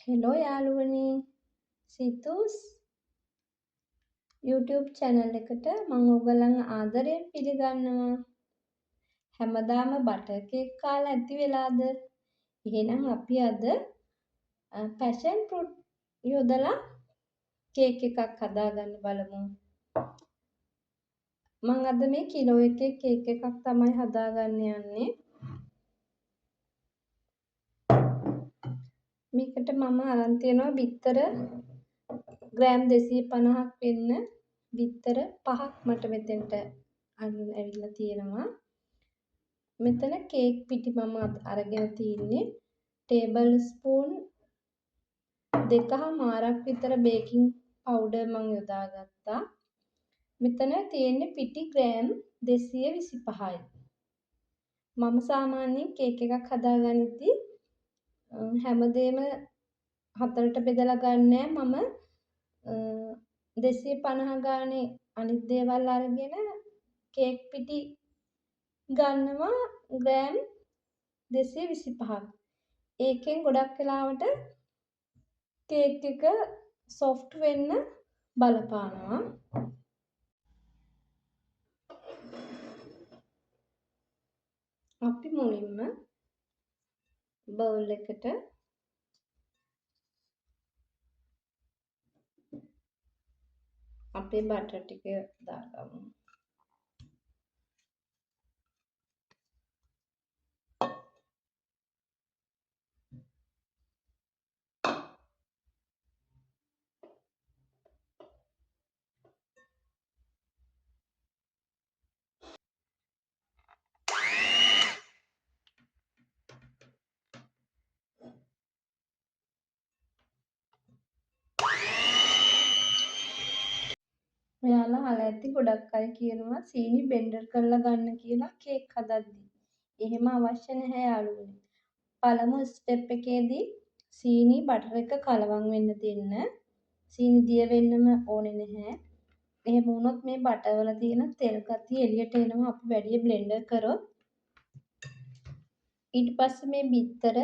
Hello යාළුවනේ සිතුස් YouTube channel එකට මම ඔයගලන් ආදරයෙන් පිළිගන්නවා. හැමදාම බටර් කේක් කාලා ඇති වෙලාද? එහෙනම් අපි අද passion fruit යොදලා කේක් එකක් හදාගන්න බලමු. මම අද මේ කිලෝ එකේ කේක් එකක් තමයි හදාගන්න යන්නේ. මේකට මම අරන් තියනවා බිත්තර ග්‍රෑම් 250ක් වෙන්න බිත්තර 5ක් මට මෙතෙන්ට ඇවිල්ලා තියෙනවා. මෙතන කේක් පිටි මම අරගෙන තින්නේ ටේබල් ස්පූන් 2.5ක් විතර බේකින් පවුඩර් මම යොදාගත්තා. මෙතන තියෙන්නේ පිටි ග්‍රෑම් 225යි. මම සාමාන්‍යයෙන් කේක් එකක් හදාගනිද්දී හැමදේම හතරට බෙදලා ගන්නෑ. මම 250 ගානේ අනිත් දේවල් අරගෙන කේක් පිටි ගන්නවා ග්‍රෑම් 225ක්. ඒකෙන් ගොඩක් වෙලාවට කේක් එක සොෆ්ට් වෙන්න බලපානවා. අපි මුලින්ම බවුල් එකට අපේ බටර් ටික දාගමු. ඔයාලා අහලා ඇති ගොඩක් අය කියනවා සීනි බෙන්ඩර් කරලා ගන්න කියලා කේක් හදද්දී. එහෙම අවශ්‍ය නැහැ යාළුවනේ. පළමු ස්ටෙප් එකේදී සීනි බටර් එක කලවම් වෙන්න දෙන්න. සීනි දිය වෙන්නම ඕනේ නැහැ. එහෙම වුණොත් මේ බටර් වල තියෙන තෙල් ගතිය එළියට එනවා අපි වැඩි බ්ලෙන්ඩර් කරොත්. ඊට පස්සේ මේ බිත්තර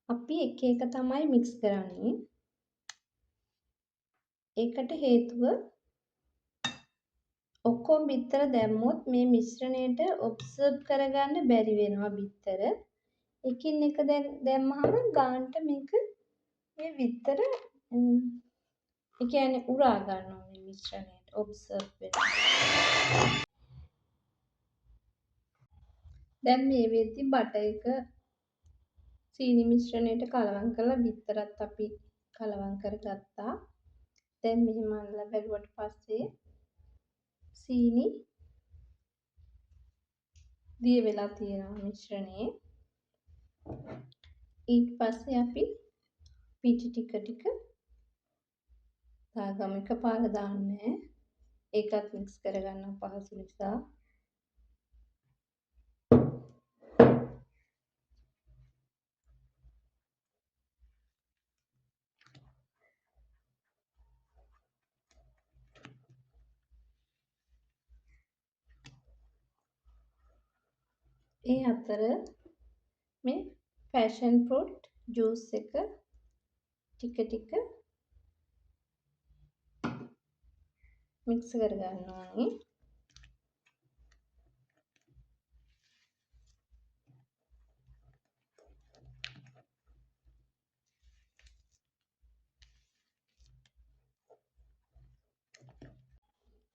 අපි එක එක තමයි මික්ස් කරන්නේ. ඒකට හේතුව ඔක්කොම බිත්තර දැම්මොත් මේ මිශ්‍රණයට ඔබ්සර්ව් කරගන්න බැරි වෙනවා බිත්තර. එකින් එක දැම්මහම ගානට මේක මේ බිත්තර ඒ කියන්නේ උරා ගන්නවා මේ මිශ්‍රණයට ඔබ්සර්ව් වෙනවා. දැන් මේ වෙද්දි බටර් එක සීනි මිශ්‍රණයට කලවම් කරලා බිත්තරත් අපි කලවම් කරගත්තා. දැන් මෙහෙම අල්ලලා බැලුවට පස්සේ සීනි දිය වෙලා තියෙනවා මිශ්‍රණයේ. ඊට පස්සේ අපි පිටි ටික ටික දාගමු. එකපාර දාන්නේ. ඒකත් මික්ස් කරගන්න පහසු නිසා. ඒ අතර මේ passion fruit juice එක ටික ටික මික්ස් කරගන්න ඕනේ.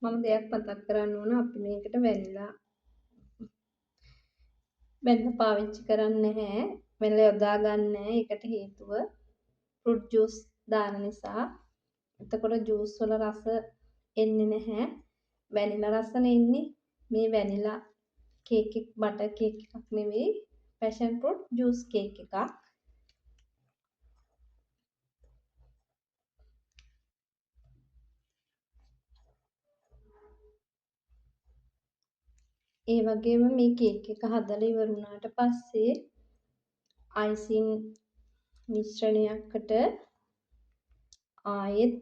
මම දෙයක් මතක් කරන්න ඕන අපි මේකට වැනිලා පාවිච්චි කරන්නේ නැහැ. වැනිලා යොදා ගන්න නැහැ. ඒකට හේතුව ෆෘට් ජූස් දාන නිසා. එතකොට ජූස් වල රස එන්නේ නැහැ. වැනිලා රසනේ එන්නේ. මේ වැනිලා කේක් එක බටර් කේක් එකක් නෙවෙයි passion fruit juice කේක් එකක්. ඒ වගේම මේ කේක් එක හදලා ඉවර වුණාට පස්සේ අයිසිං මිශ්‍රණයකට ආයෙත්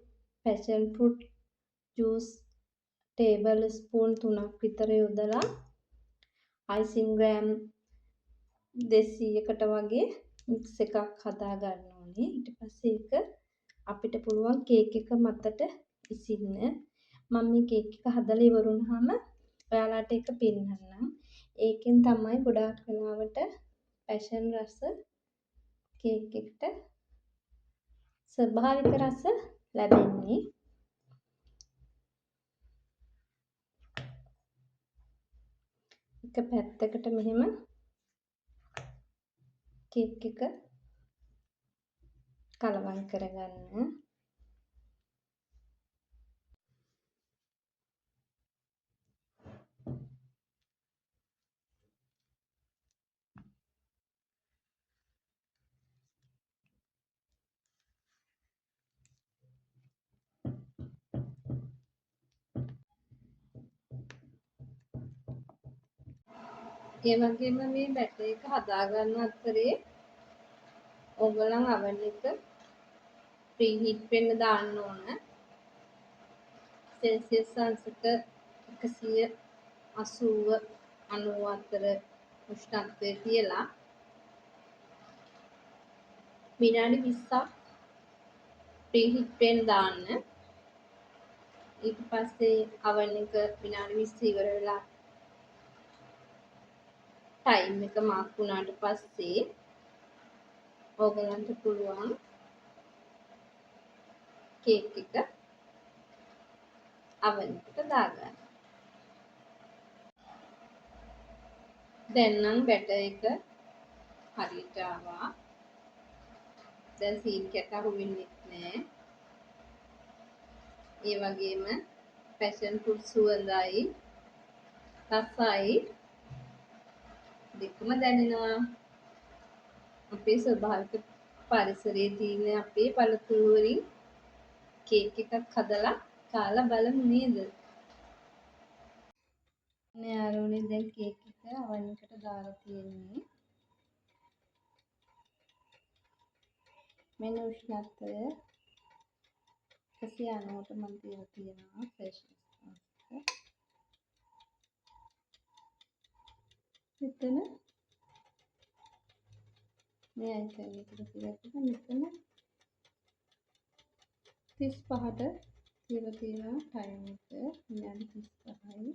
passion fruit juice table spoon 3ක් විතර යොදලා අයිසිං ග්‍රෑම් 200කට වගේ මික්ස් එකක් හදා ගන්න ඕනේ. ඊට පස්සේ ඒක අපිට පුළුවන් කේක් එක මතට ඉසින්න. මම මේ කේක් එක හදලා ඉවර වුණාම ඔයාලට ඒක පෙන්නන්නම්. ඒකෙන් තමයි ගොඩාක් වෙලාවට පැෂන් රස කේක් එකට ස්වභාවික රස ලැබෙන්නේ. එක පැත්තකට මෙහෙම කේක් එක කලවම් කරගන්න. ඒ වගේම මේ බැටර් එක හදා ගන්න අතරේ ඕගොල්ලන් oven එක ප්‍රීහීට් වෙන්න දාන්න ඕන. සෙල්සියස් අංශක 180 90 අතර උෂ්ණත්වය තියලා විනාඩි 20ක් ප්‍රීහීට් වෙන්න දාන්න. ඊට පස්සේ oven එක විනාඩි 20 ඉවර වෙලා ටයිම් එක මාක් වුණාට පස්සේ ඕගලන්ට පුළුවන් කේක් එක oven එකට දාගන්න. දැන් නම් බැටර් එක හරියට ආවා. දැන් සීන් කැට අහු වෙන්නේ නැහැ. ඒ වගේම පැෂන් ෆෘට් සුවඳයි රසයි දෙකම දැනෙනවා. අපේ ස්වභාවික පරිසරයේ තියෙන අපේ පළතුරු වලින් කේක් එකක් හදලා කාලා බලමු නේද? මේ යාළුවනේ දැන් කේක් එක oven එකට දාලා තියෙන්නේ. මෙන්න උෂ්ණත්වය 190ට මම තියලා තියෙනවා සෙල්සියස් අංශක. මෙතන මේ අයිකන් එකට තියලා මෙතන 35ට තියලා තියෙනවා ටයිම් එක විනාඩි 35යි.